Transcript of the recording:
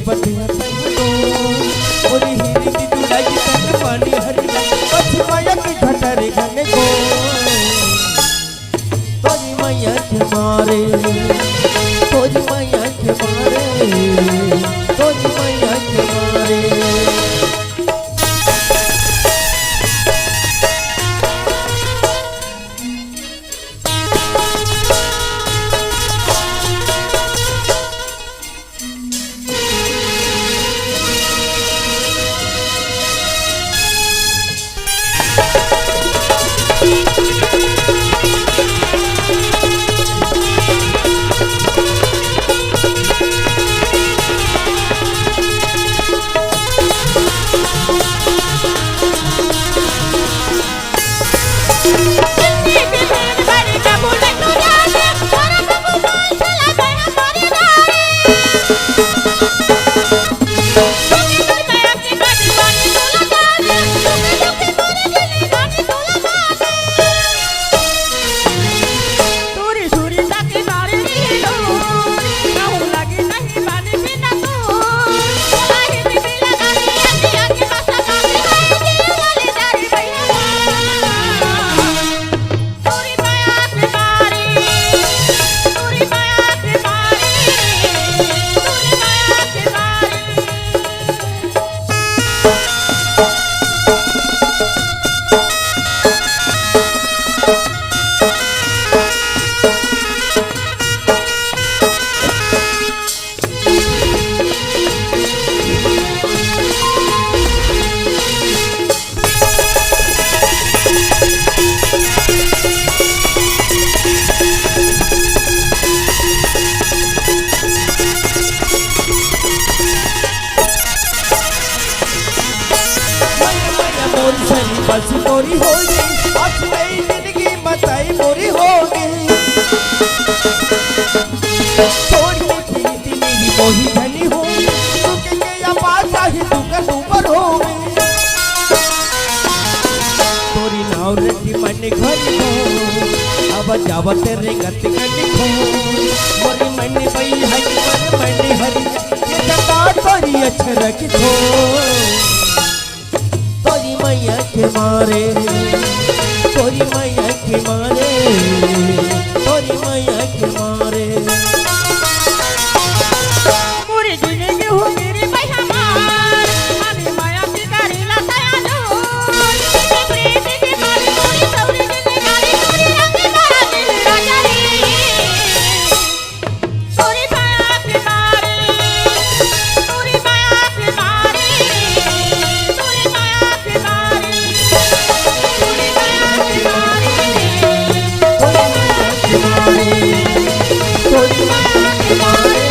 बतिया मोरी हिरी की दुलाई तन पानी हरी बस माया की घटरे घने को तोरी मैया के मारे तोरी मैया के मारे तोरी मैया के मारे बस मोरी होगी बस मेरी जिंदगी बताई मोरी होगी थोड़ी मीठी मेरी मोही धनी होगी तू के या पासा ही तू का ऊपर होगी तोरी नाव रखी मन घर को अब जाव तेरे गत गट को मोरी मन बई हरी मन हरी ये जता तोरी अच्छा रखी थो तोरी मैया के मारे तोरी मैया के मारे तोरी मैया के मारे पूरी जिंदगी हो मेरी मैया मार अरे माया की करी लताया जो प्रीति की मारी पूरी सौरी की गाली पूरी रंग मारा दिल राजा रे पूरी माया के मारे पूरी माया के मारे पूरी माया के मारे पूरी माया के मारे तोरी माया के मारे